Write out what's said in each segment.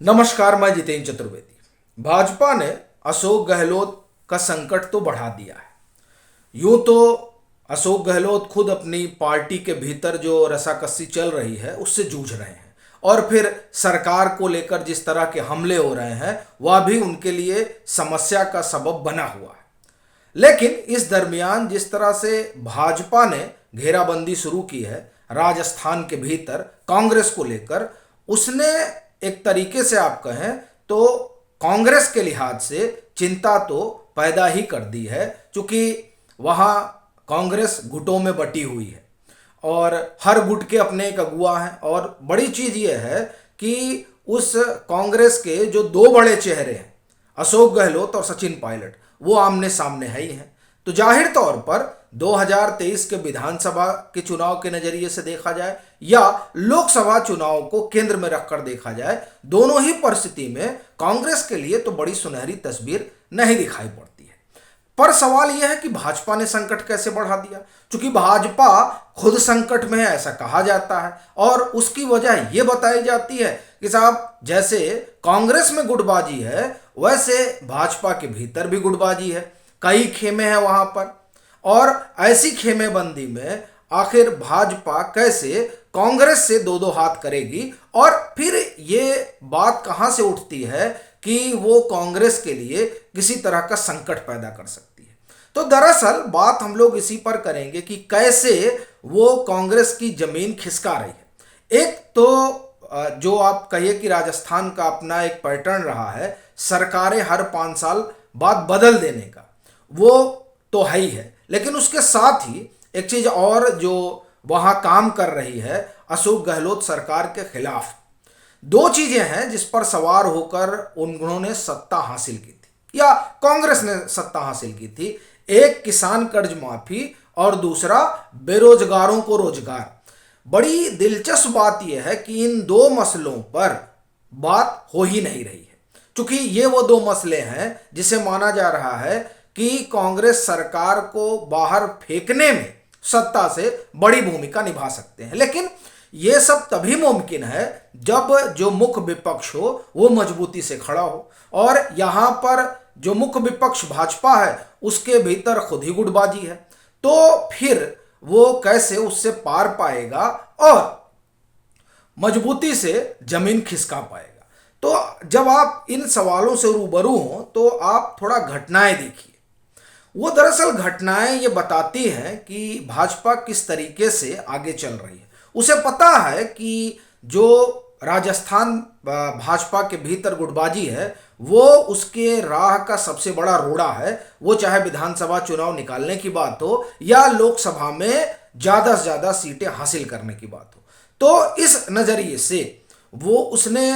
नमस्कार, मैं जितेंद्र चतुर्वेदी। भाजपा ने अशोक गहलोत का संकट तो बढ़ा दिया है। यूं तो अशोक गहलोत खुद अपनी पार्टी के भीतर जो रसाकसी चल रही है उससे जूझ रहे हैं, और फिर सरकार को लेकर जिस तरह के हमले हो रहे हैं वह भी उनके लिए समस्या का सबब बना हुआ है। लेकिन इस दरमियान जिस तरह से भाजपा ने घेराबंदी शुरू की है राजस्थान के भीतर कांग्रेस को लेकर, उसने एक तरीके से आप कहें तो कांग्रेस के लिहाज से चिंता तो पैदा ही कर दी है, क्योंकि वहाँ कांग्रेस गुटों में बटी हुई है और हर गुट के अपने एक अगुआ हैं। और बड़ी चीज़ ये है कि उस कांग्रेस के जो दो बड़े चेहरे हैं, अशोक गहलोत और सचिन पायलट, वो आमने सामने है ही हैं। तो जाहिर तौर पर 2023 के विधानसभा के चुनाव के नज़रिए से देखा जाए या लोकसभा चुनाव को केंद्र में रखकर देखा जाए, दोनों ही परिस्थिति में कांग्रेस के लिए तो बड़ी सुनहरी तस्वीर नहीं दिखाई पड़ती है। पर सवाल यह है कि भाजपा ने संकट कैसे बढ़ा दिया, क्योंकि भाजपा खुद संकट में है ऐसा कहा जाता है, और उसकी वजह यह बताई जाती है कि साहब जैसे कांग्रेस में गुटबाजी है वैसे भाजपा के भीतर भी गुटबाजी है, कई खेमे हैं वहां पर। और ऐसी खेमेबंदी में आखिर भाजपा कैसे कांग्रेस से दो दो हाथ करेगी, और फिर ये बात कहां से उठती है कि वो कांग्रेस के लिए किसी तरह का संकट पैदा कर सकती है। तो दरअसल बात हम लोग इसी पर करेंगे कि कैसे वो कांग्रेस की जमीन खिसका रही है। एक तो जो आप कहिए कि राजस्थान का अपना एक पैटर्न रहा है सरकारें हर 5 साल बाद बदल देने का, वो तो है ही है, लेकिन उसके साथ ही एक चीज और जो वहां काम कर रही है अशोक गहलोत सरकार के खिलाफ, दो चीजें हैं जिस पर सवार होकर उन्होंने सत्ता हासिल की थी या कांग्रेस ने सत्ता हासिल की थी। एक किसान कर्ज माफी और दूसरा बेरोजगारों को रोजगार। बड़ी दिलचस्प बात यह है कि इन दो मसलों पर बात हो ही नहीं रही है, क्योंकि ये वो दो मसले हैं जिसे माना जा रहा है कि कांग्रेस सरकार को बाहर फेंकने में सत्ता से बड़ी भूमिका निभा सकते हैं। लेकिन यह सब तभी मुमकिन है जब जो मुख्य विपक्ष हो वो मजबूती से खड़ा हो, और यहां पर जो मुख्य विपक्ष भाजपा है उसके भीतर खुद ही गुटबाजी है, तो फिर वो कैसे उससे पार पाएगा और मजबूती से जमीन खिसका पाएगा। तो जब आप इन सवालों से रूबरू हों तो आप थोड़ा घटनाएं देखिए। वो दरअसल घटनाएं ये बताती हैं कि भाजपा किस तरीके से आगे चल रही है। उसे पता है कि जो राजस्थान भाजपा के भीतर गुटबाजी है वो उसके राह का सबसे बड़ा रोड़ा है, वो चाहे विधानसभा चुनाव निकालने की बात हो या लोकसभा में ज़्यादा से ज़्यादा सीटें हासिल करने की बात हो। तो इस नज़रिए से वो उसने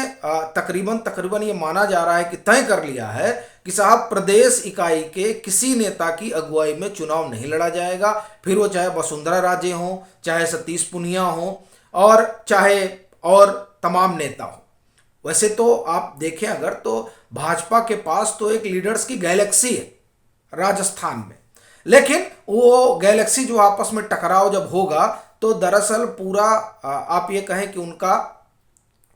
तकरीबन तकरीबन ये माना जा रहा है कि तय कर लिया है कि साहब प्रदेश इकाई के किसी नेता की अगुवाई में चुनाव नहीं लड़ा जाएगा, फिर वो चाहे वसुंधरा राजे हों, चाहे सतीश पुनिया हों और चाहे और तमाम नेता हो। वैसे तो आप देखें अगर तो भाजपा के पास तो एक लीडर्स की गैलेक्सी है राजस्थान में, लेकिन वो गैलेक्सी जो आपस में टकराव जब होगा तो दरअसल पूरा आप ये कहें कि उनका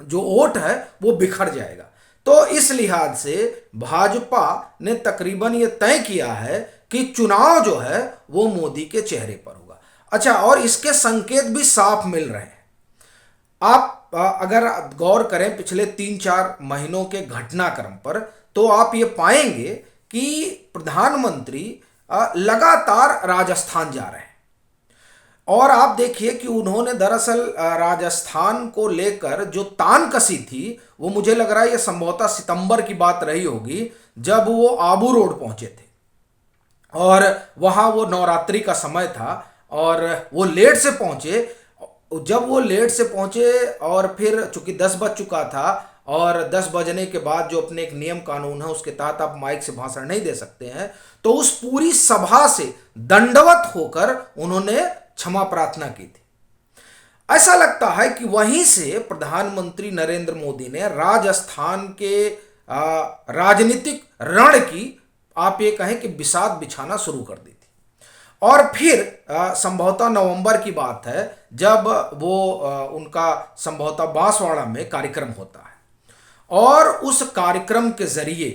जो वोट है वो बिखर जाएगा। तो इस लिहाज से भाजपा ने तकरीबन ये तय किया है कि चुनाव जो है वो मोदी के चेहरे पर होगा। अच्छा, और इसके संकेत भी साफ मिल रहे हैं। आप अगर गौर करें पिछले 3-4 महीनों के घटनाक्रम पर तो आप ये पाएंगे कि प्रधानमंत्री लगातार राजस्थान जा रहे हैं, और आप देखिए कि उन्होंने दरअसल राजस्थान को लेकर जो तान कसी थी वो मुझे लग रहा है ये संभवतः सितंबर की बात रही होगी जब वो आबू रोड पहुंचे थे, और वहां वो नवरात्रि का समय था और वो लेट से पहुंचे। जब वो लेट से पहुंचे और फिर चूंकि 10 बज चुका था, और 10 बजने के बाद जो अपने एक नियम कानून है उसके तहत आप माइक से भाषण नहीं दे सकते हैं, तो उस पूरी सभा से दंडवत होकर उन्होंने क्षमा प्रार्थना की थी। ऐसा लगता है कि वहीं से प्रधानमंत्री नरेंद्र मोदी ने राजस्थान के राजनीतिक रण की आप ये कहें कि बिसात बिछाना शुरू कर दी थी। और फिर संभवतः नवंबर की बात है जब वो उनका संभवतः बांसवाड़ा में कार्यक्रम होता है, और उस कार्यक्रम के जरिए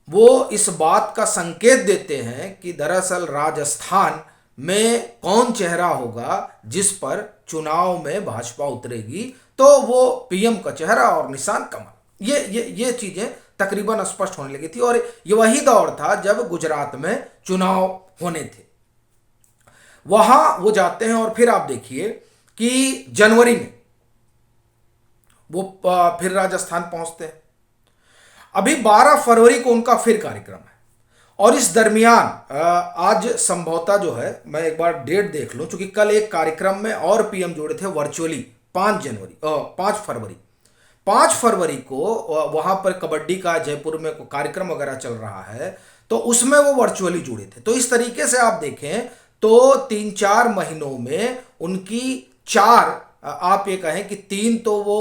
वो इस बात का संकेत देते हैं कि दरअसल राजस्थान में कौन चेहरा होगा जिस पर चुनाव में भाजपा उतरेगी, तो वो पीएम का चेहरा और निशान कमल। ये चीजें तकरीबन स्पष्ट होने लगी थी। और ये वही दौर था जब गुजरात में चुनाव होने थे। वहां वो जाते हैं और फिर आप देखिए कि जनवरी में वो फिर राजस्थान पहुंचते हैं। अभी 12 फरवरी को उनका फिर कार्यक्रम है। और इस दरमियान आज संभवतः जो है, मैं एक बार डेट देख लूं, क्योंकि कल एक कार्यक्रम में और पीएम जुड़े थे वर्चुअली 5 फरवरी को वहां पर कबड्डी का जयपुर में कार्यक्रम वगैरह चल रहा है, तो उसमें वो वर्चुअली जुड़े थे। तो इस तरीके से आप देखें तो 3-4 महीनों में उनकी 4, आप ये कहें कि 3 तो वो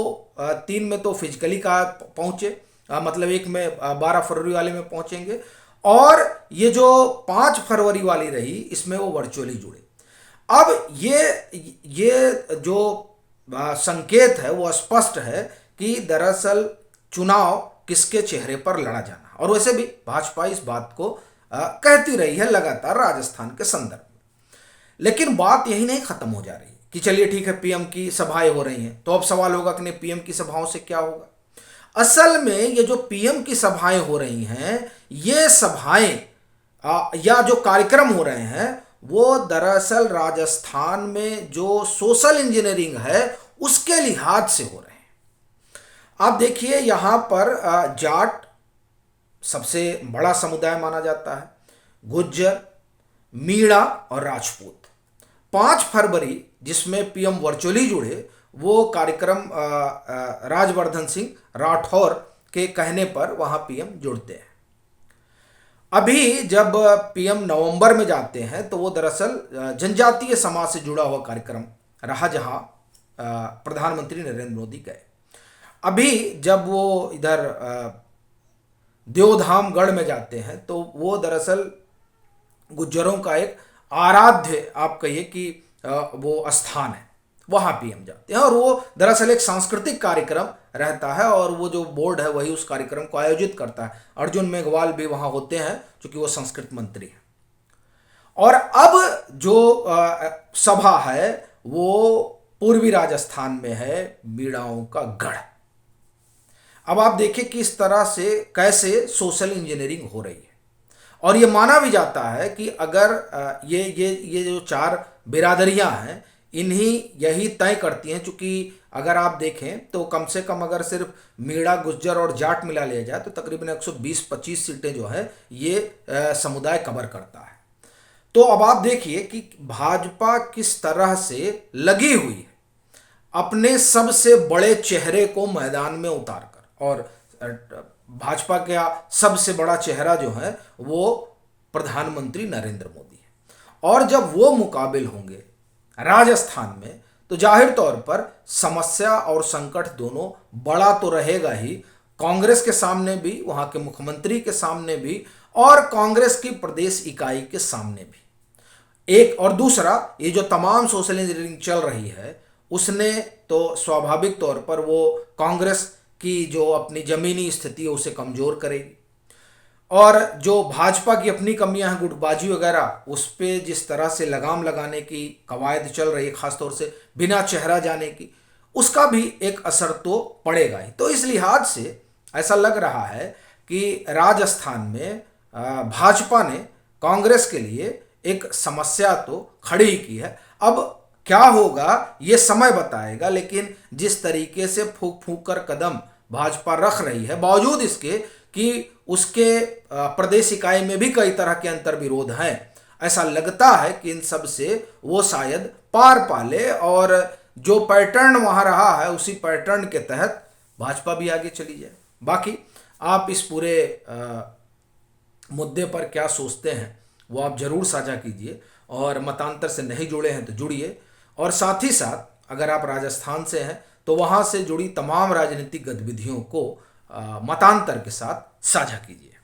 3 में तो फिजिकली का पहुंचे, मतलब एक में 12 फरवरी वाले में पहुंचेंगे, और ये जो 5 फरवरी वाली रही इसमें वो वर्चुअली जुड़े। अब ये जो संकेत है वो स्पष्ट है कि दरअसल चुनाव किसके चेहरे पर लड़ा जाना। और वैसे भी भाजपा इस बात को कहती रही है लगातार राजस्थान के संदर्भ में। लेकिन बात यही नहीं खत्म हो जा रही कि चलिए ठीक है पीएम की सभाएं हो रही हैं, तो अब सवाल होगा कि नहीं पीएम की सभाओं से क्या होगा। असल में ये जो पीएम की सभाएं हो रही हैं, ये सभाएं या जो कार्यक्रम हो रहे हैं वो दरअसल राजस्थान में जो सोशल इंजीनियरिंग है उसके लिहाज से हो रहे हैं। आप देखिए यहां पर जाट सबसे बड़ा समुदाय माना जाता है, गुज्जर, मीणा और राजपूत। 5 फरवरी जिसमें पीएम वर्चुअली जुड़े, वो कार्यक्रम राजवर्धन सिंह राठौर के कहने पर वहां पीएम जुड़ते हैं। अभी जब पीएम नवंबर में जाते हैं तो वो दरअसल जनजातीय समाज से जुड़ा हुआ कार्यक्रम रहा जहां प्रधानमंत्री नरेंद्र मोदी गए। अभी जब वो इधर देवधामगढ़ में जाते हैं तो वो दरअसल गुज्जरों का एक आराध्य आप कहिए कि वो स्थान है, वहां पीएम जाते हैं। और वो दरअसल एक सांस्कृतिक कार्यक्रम रहता है और वो जो बोर्ड है वही उस कार्यक्रम को आयोजित करता है। अर्जुन मेघवाल भी वहां होते हैं क्योंकि वो संस्कृत मंत्री हैं। और अब जो सभा है वो पूर्वी राजस्थान में है, मीणाओं का गढ़। अब आप देखिए कि इस तरह से कैसे सोशल इंजीनियरिंग हो रही है। और ये माना भी जाता है कि अगर ये जो 4 बिरादरियां हैं इन्हीं यही तय करती हैं, चूंकि अगर आप देखें तो कम से कम अगर सिर्फ मीणा, गुज्जर और जाट मिला लिया जाए तो तकरीबन 120-25 सीटें जो है ये समुदाय कवर करता है। तो अब आप देखिए कि भाजपा किस तरह से लगी हुई है अपने सबसे बड़े चेहरे को मैदान में उतारकर। और भाजपा का सबसे बड़ा चेहरा जो है वो प्रधानमंत्री नरेंद्र मोदी है। और जब वो मुकाबिल होंगे राजस्थान में तो जाहिर तौर पर समस्या और संकट दोनों बड़ा तो रहेगा ही, कांग्रेस के सामने भी, वहां के मुख्यमंत्री के सामने भी और कांग्रेस की प्रदेश इकाई के सामने भी। एक और दूसरा, ये जो तमाम सोशल इंजीनियरिंग चल रही है उसने तो स्वाभाविक तौर पर वो कांग्रेस की जो अपनी जमीनी स्थिति है उसे कमजोर करेगी। और जो भाजपा की अपनी कमियां हैं, गुटबाजी वगैरह, उस पर जिस तरह से लगाम लगाने की कवायद चल रही है, खासतौर से बिना चेहरा जाने की, उसका भी एक असर तो पड़ेगा ही। तो इस लिहाज से ऐसा लग रहा है कि राजस्थान में भाजपा ने कांग्रेस के लिए एक समस्या तो खड़ी ही की है। अब क्या होगा ये समय बताएगा, लेकिन जिस तरीके से फूंक फूंक कर कदम भाजपा रख रही है, बावजूद इसके कि उसके प्रदेश इकाई में भी कई तरह के अंतर विरोध हैं, ऐसा लगता है कि इन सब से वो शायद पार पा ले और जो पैटर्न वहां रहा है उसी पैटर्न के तहत भाजपा भी आगे चली जाए। बाकी आप इस पूरे मुद्दे पर क्या सोचते हैं वो आप जरूर साझा कीजिए, और मतांतर से नहीं जुड़े हैं तो जुड़िए। और साथ ही साथ अगर आप राजस्थान से हैं तो वहाँ से जुड़ी तमाम राजनीतिक गतिविधियों को मतांतर के साथ साझा कीजिए।